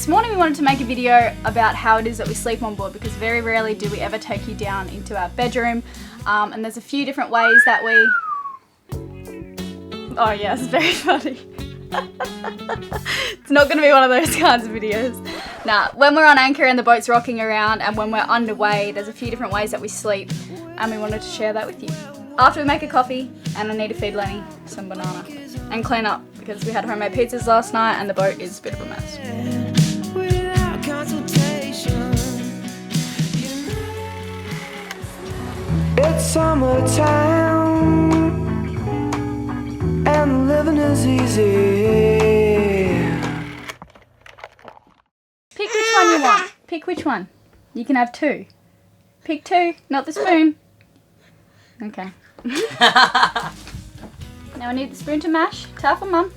this morning we wanted to make a video about how it is that we sleep on board, because very rarely do we ever take you down into our bedroom. And there's a few different ways that we... Oh yeah, it's very funny. It's not going to be one of those kinds of videos. Nah, when we're on anchor and the boat's rocking around and when we're underway, there's a few different ways that we sleep, and we wanted to share that with you. After we make a coffee, and I need to feed Lenny some banana and clean up because we had homemade pizzas last night and the boat is a bit of a mess. It's summertime and living is easy. Pick which one you want. Pick which one. You can have two. Pick two, not the spoon. Okay. Now I need the spoon to mash. Tell for Mum.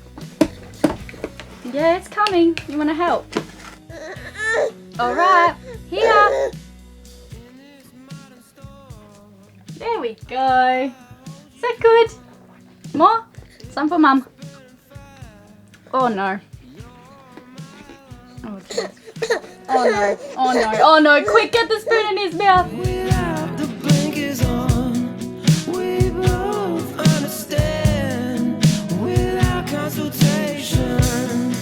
Yeah, it's coming. You want to help? Alright. Here. There we go. Is that good? More? Some for Mum. Oh no. Oh jeez. Oh no. Oh no. Oh no. Quick, get the spoon in his mouth. Without the blinkers on, we both understand. Without consultation,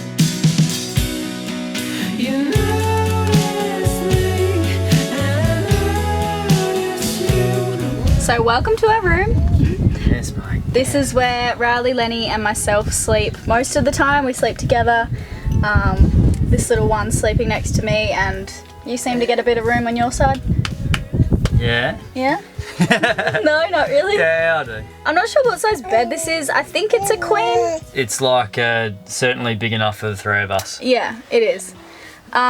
you notice me, and I notice you. So welcome to our room. Yes, mate. This is where Riley, Lenny and myself sleep most of the time. We sleep together. This little one's sleeping next to me, and you seem to get a bit of room on your side. Yeah? Yeah? No, not really? Yeah, I do. I'm not sure what size bed this is. I think it's a queen. It's like certainly big enough for the three of us. Yeah, it is.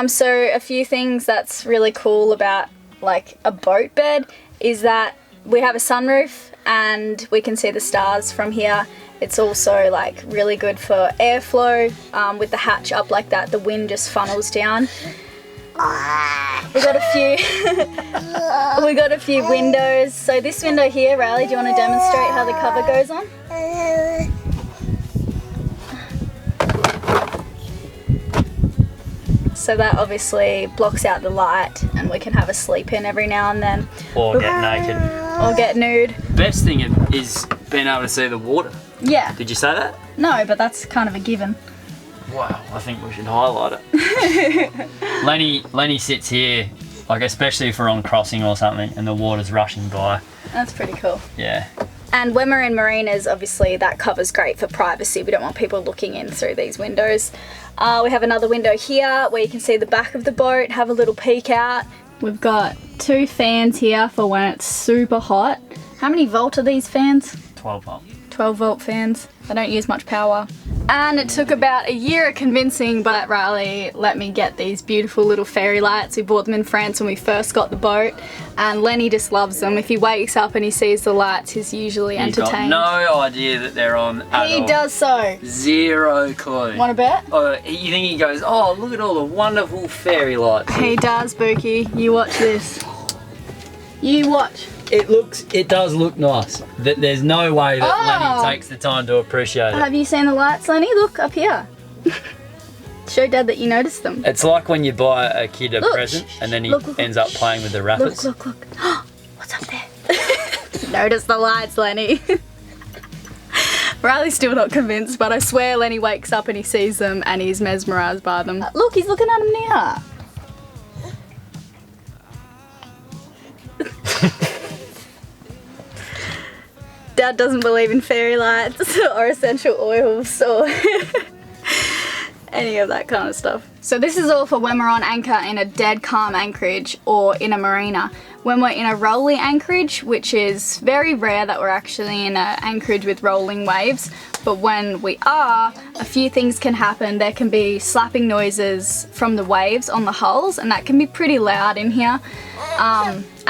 So a few things that's really cool about like a boat bed is that we have a sunroof and we can see the stars from here. It's also like really good for airflow. With the hatch up like that, the wind just funnels down. We got a few we got a few windows. So this window here, Riley, do you want to demonstrate how the cover goes on? So that obviously blocks out the light and we can have a sleep in every now and then. Or get naked. Or get nude. Best thing is being able to see the water. Yeah. Did you say that? No, but that's kind of a given. Wow, I think we should highlight it. Lenny sits here, like especially if we're on crossing or something and the water's rushing by. That's pretty cool. Yeah. And when we're in marinas, obviously that cover's great for privacy. We don't want people looking in through these windows. We have another window here where you can see the back of the boat, have a little peek out. We've got two fans here for when it's super hot. How many volt are these fans? 12 volt. 12 volt fans. They don't use much power. And it took about a year of convincing, but Riley let me get these beautiful little fairy lights. We bought them in France when we first got the boat, and Lenny just loves them. If he wakes up and he sees the lights, he's usually entertained. He's got no idea that they're on at He all. does so. Zero clue. Want to bet? You think he goes, oh, look at all the wonderful fairy lights. He does, Bookie. You watch this. You watch. It does look nice. There's no way that Lenny takes the time to appreciate it. Have you seen the lights, Lenny? Look up here. Show Dad that you noticed them. It's like when you buy a kid a Look. present and then he Look. ends up playing with the rapids. Look. What's up there? Notice the lights, Lenny. Riley's still not convinced, but I swear Lenny wakes up and he sees them and he's mesmerised by them. Look, he's looking at them now. Dad doesn't believe in fairy lights or essential oils or any of that kind of stuff. So this is all for when we're on anchor in a dead calm anchorage or in a marina. When we're in a rolling anchorage, which is very rare that we're actually in an anchorage with rolling waves, but when we are, a few things can happen. There can be slapping noises from the waves on the hulls, and that can be pretty loud in here.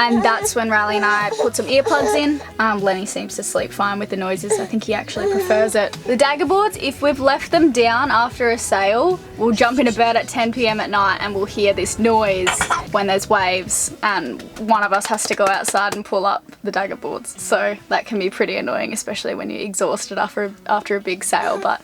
And that's when Riley and I put some earplugs in. Lenny seems to sleep fine with the noises. I think he actually prefers it. The dagger boards, if we've left them down after a sail, we'll jump into bed at 10 PM at night and we'll hear this noise when there's waves, and one of us has to go outside and pull up the dagger boards. So that can be pretty annoying, especially when you're exhausted after a big sail. But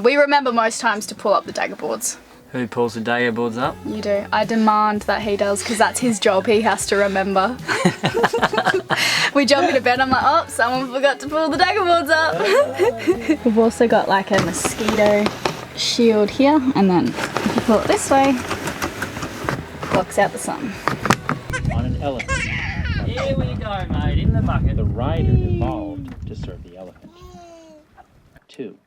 we remember most times to pull up the dagger boards. Who pulls the dagger boards up? You do. I demand that he does because that's his job. He has to remember. We jump into bed. I'm like, oh, someone forgot to pull the dagger boards up. We've also got like a mosquito shield here, and then if you pull it this way, blocks out the sun. On an elephant. Here we go, mate, in the bucket. The rider evolved to serve the elephant. 2.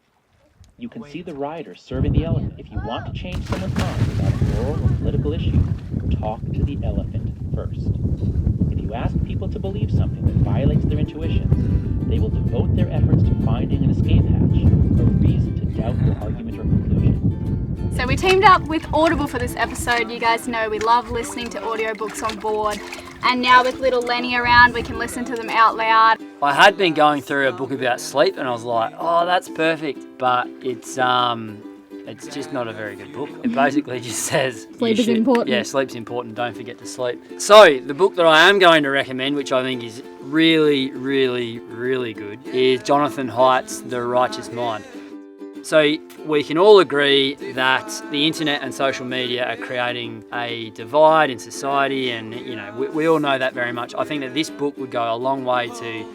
You can see the rider serving the elephant. If you want to change someone's mind about a moral or political issue, talk to the elephant first. If you ask people to believe something that violates their intuitions, they will devote their efforts to finding an escape hatch, a reason to doubt your argument or conclusion. So we teamed up with Audible for this episode. You guys know we love listening to audiobooks on board. And now with little Lenny around, we can listen to them out loud. I had been going through a book about sleep and I was like, oh, that's perfect. But it's just not a very good book. It basically just says Sleep is important. Yeah, sleep's important. Don't forget to sleep. So the book that I am going to recommend, which I think is really, really, really good, is Jonathan Haidt's The Righteous Mind. So we can all agree that the internet and social media are creating a divide in society, and you know we all know that very much. I think that this book would go a long way to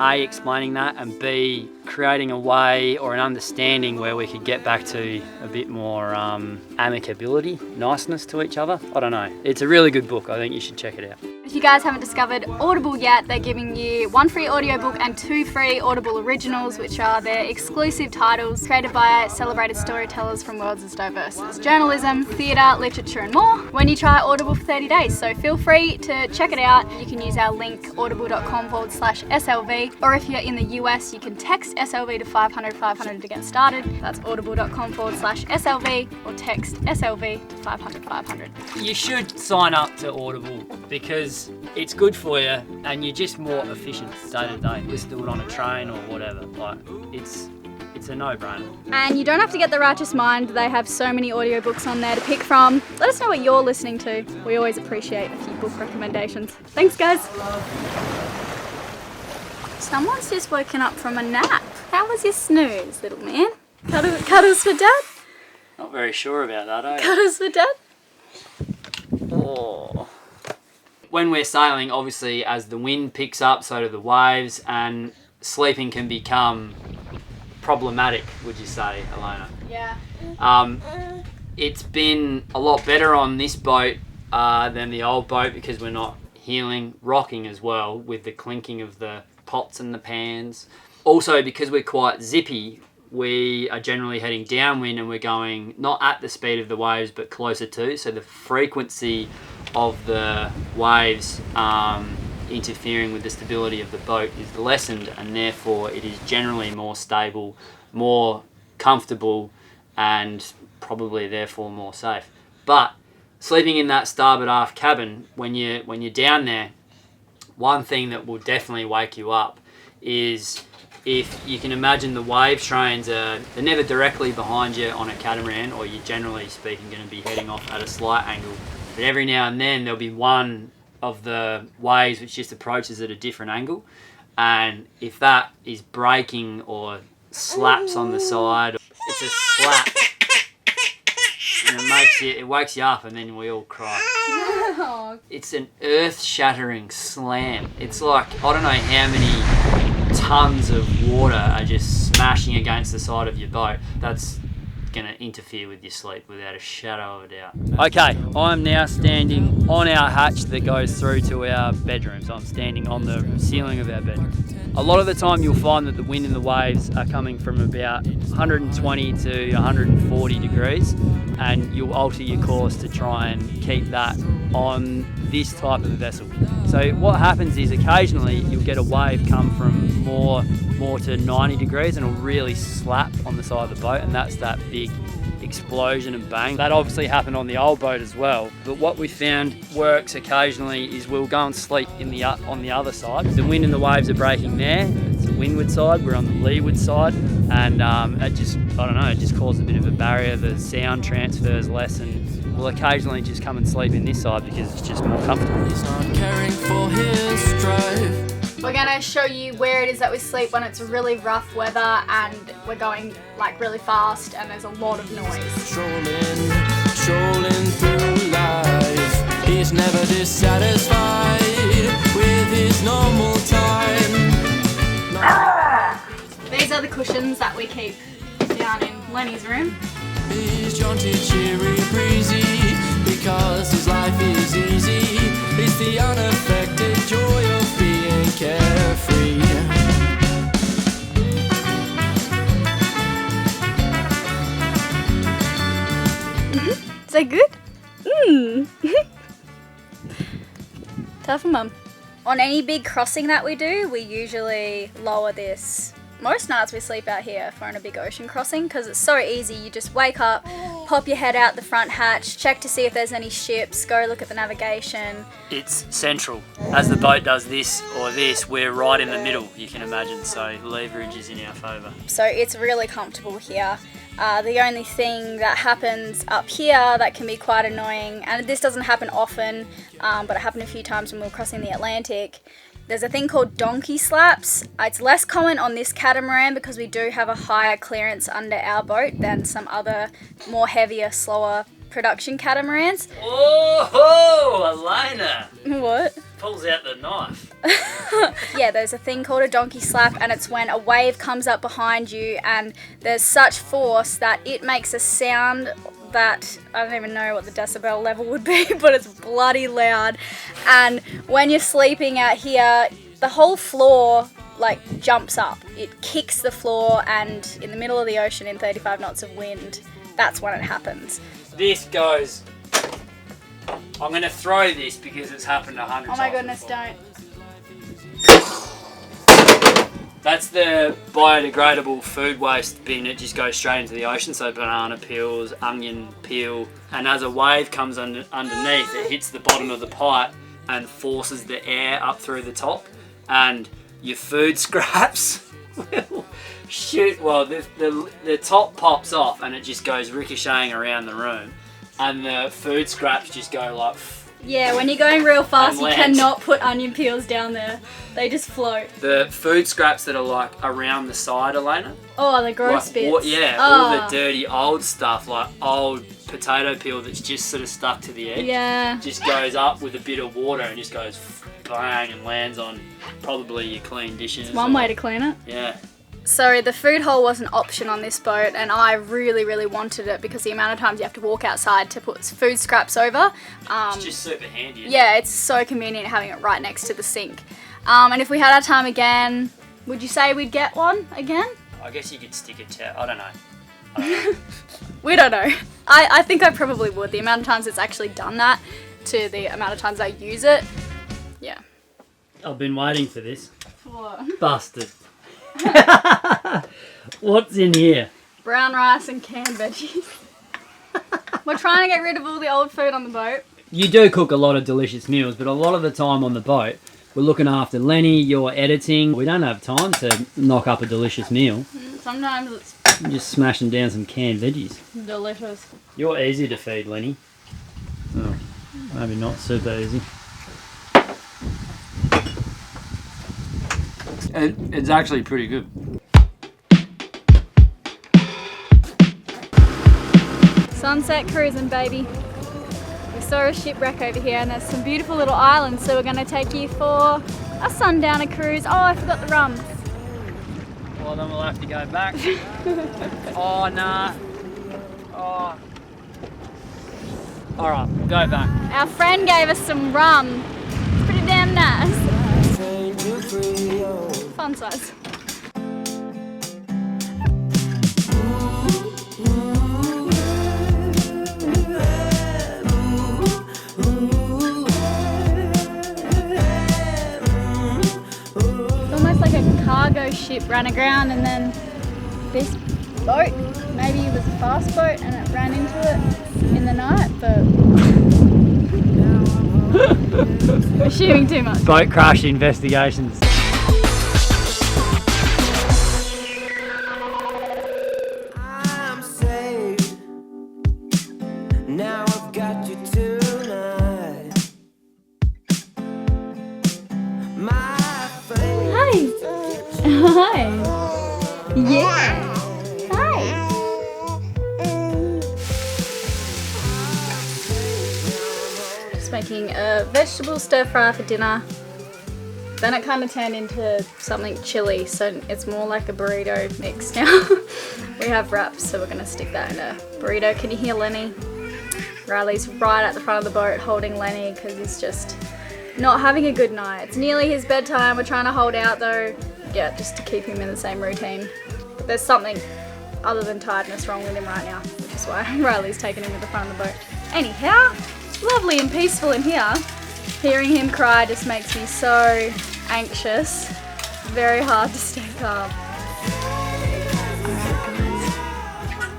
A, explaining that, and B, creating a way or an understanding where we could get back to a bit more amicability, niceness to each other. I don't know. It's a really good book. I think you should check it out. If you guys haven't discovered Audible yet, they're giving you 1 free audiobook and 2 free Audible originals, which are their exclusive titles created by celebrated storytellers from worlds as diverse as journalism, theatre, literature and more when you try Audible for 30 days. So feel free to check it out. You can use our link audible.com/SLV, or if you're in the US, you can text SLV to 500 500 to get started. That's audible.com/SLV, or text SLV to 500 500. You should sign up to Audible because it's good for you and you're just more efficient day to day. Listen to it on a train or whatever. Like it's a no-brainer. And you don't have to get The Righteous Mind. They have so many audiobooks on there to pick from. Let us know what you're listening to. We always appreciate a few book recommendations. Thanks, guys. Someone's just woken up from a nap. How was your snooze, little man? Cuddles for Dad? Not very sure about that, are you? Cuddles for Dad? Oh. When we're sailing, obviously, as the wind picks up, so do the waves, and sleeping can become problematic, would you say, Elayna? Yeah. It's been a lot better on this boat than the old boat because we're not heeling, rocking as well with the clinking of the pots and the pans. Also, because we're quite zippy, we are generally heading downwind and we're going not at the speed of the waves but closer to, so the frequency of the waves interfering with the stability of the boat is lessened, and therefore it is generally more stable, more comfortable, and probably therefore more safe. But sleeping in that starboard aft cabin, when you're down there, one thing that will definitely wake you up is, if you can imagine, the wave trains they're never directly behind you on a catamaran, or you're generally speaking going to be heading off at a slight angle. But every now and then there'll be one of the waves which just approaches at a different angle, and if that is breaking or slaps on the side, it's a slap, and it wakes you up, and then we all cry. It's an earth-shattering slam. It's like, I don't know how many tons of water are just smashing against the side of your boat. That's going to interfere with your sleep without a shadow of a doubt. Okay, I'm now standing on our hatch that goes through to our bedrooms. I'm standing on the ceiling of our bedroom. A lot of the time you'll find that the wind and the waves are coming from about 120 to 140 degrees, and you'll alter your course to try and keep that on this type of vessel. So what happens is occasionally you'll get a wave come from more to 90 degrees and it'll really slap on the side of the boat, and that's that big explosion and bang. That obviously happened on the old boat as well, but what we found works occasionally is we'll go and sleep on the other side. The wind and the waves are breaking there, it's the windward side, we're on the leeward side, and it just causes a bit of a barrier. The sound transfers less, and we'll occasionally just come and sleep in this side because it's just more comfortable. He's not caring for his drive. We're going to show you where it is that we sleep when it's really rough weather and we're going like really fast and there's a lot of noise. Strolling, strolling through life. He's never dissatisfied with his normal time. These are the cushions that we keep down in Lenny's room. He's jaunty, cheery, breezy, because his life is easy. It's the unaffected joy of being carefree. Is that good? Mmm. Tough mum. On any big crossing that we do, we usually lower this. Most nights we sleep out here if we're on a big ocean crossing because it's so easy. You just wake up, pop your head out the front hatch, check to see if there's any ships, go look at the navigation. It's central. As the boat does this or this, we're right in the middle, you can imagine, so leverage is in our favour. So it's really comfortable here. The only thing that happens up here that can be quite annoying, and this doesn't happen often, but it happened a few times when we were crossing the Atlantic, there's a thing called donkey slaps. It's less common on this catamaran because we do have a higher clearance under our boat than some other more heavier, slower production catamarans. Oh, Elayna! What? Pulls out the knife. Yeah, there's a thing called a donkey slap, and it's when a wave comes up behind you and there's such force that it makes a sound that I don't even know what the decibel level would be, but it's bloody loud. And when you're sleeping out here, the whole floor like jumps up. It kicks the floor, and in the middle of the ocean in 35 knots of wind, that's when it happens. This goes... I'm going to throw this because it's happened 100 times. Oh my goodness, before. don't. That's the biodegradable food waste bin. It just goes straight into the ocean. So banana peels, onion peel, and as a wave comes underneath, it hits the bottom of the pipe and forces the air up through the top. And your food scraps will shoot. Well, the top pops off and it just goes ricocheting around the room, and the food scraps just go like. Yeah, when you're going real fast, you land. cannot put onion peels down there. They just float. The food scraps that are like around the side, Elayna. Oh, the gross Like, bits. all the dirty old stuff, like old potato peel that's just sort of stuck to the edge. Yeah. Just goes up with a bit of water and just goes bang and lands on probably your clean dishes. One way to clean it. Yeah. So the food hole was an option on this boat, and I really, really wanted it because the amount of times you have to walk outside to put food scraps over. It's just super handy. Yeah, it's so convenient having it right next to the sink. And if we had our time again, would you say we'd get one again? I guess you could stick a chair. I don't know. We don't know. I think I probably would. The amount of times it's actually done that to the amount of times I use it. Yeah. I've been waiting for this. What? Busted. What's in here? Brown rice and canned veggies. We're trying to get rid of all the old food on the boat. You do cook a lot of delicious meals, but a lot of the time on the boat, we're looking after Lenny, you're editing. We don't have time to knock up a delicious meal. Sometimes it's You're just smashing down some canned veggies. delicious. You're easy to feed, Lenny. Oh, maybe not super easy. It's actually pretty good. Sunset cruising, baby. We saw a shipwreck over here and there's some beautiful little islands, so we're going to take you for a sundowner cruise. Oh, I forgot the rum. Well, then we'll have to go back. Oh, nah. Oh. Alright, go back. Our friend gave us some rum. It's pretty damn nice. Fun size. It's almost like a cargo ship ran aground, and then this boat, maybe it was a fast boat and it ran into it in the night, but assuming too much. Boat crash investigations. I'm saved. Now I've got you tonight. My faith. Hi. Hi. Yeah. Hi. making a vegetable stir fry for dinner. Then it kind of turned into something chili, so it's more like a burrito mix now. We have wraps, so we're gonna stick that in a burrito. Can you hear Lenny? Riley's right at the front of the boat holding Lenny because he's just not having a good night. It's nearly his bedtime. We're trying to hold out though, yeah, just to keep him in the same routine. But there's something other than tiredness wrong with him right now, which is why Riley's taking him to the front of the boat. Anyhow, it's lovely and peaceful in here. Hearing him cry just makes me so anxious. Very hard to stay calm.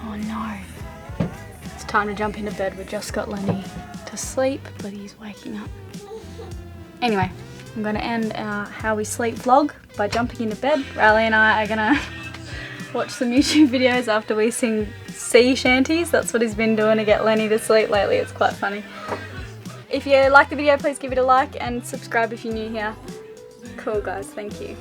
Oh no. It's time to jump into bed. We just got Lenny to sleep, but he's waking up. Anyway, I'm going to end our How We Sleep vlog by jumping into bed. Riley and I are going to watch some YouTube videos after we sing sea shanties. That's what he's been doing to get Lenny to sleep lately. It's quite funny. If you like the video, please give it a like and subscribe if you're new here. Cool guys, thank you.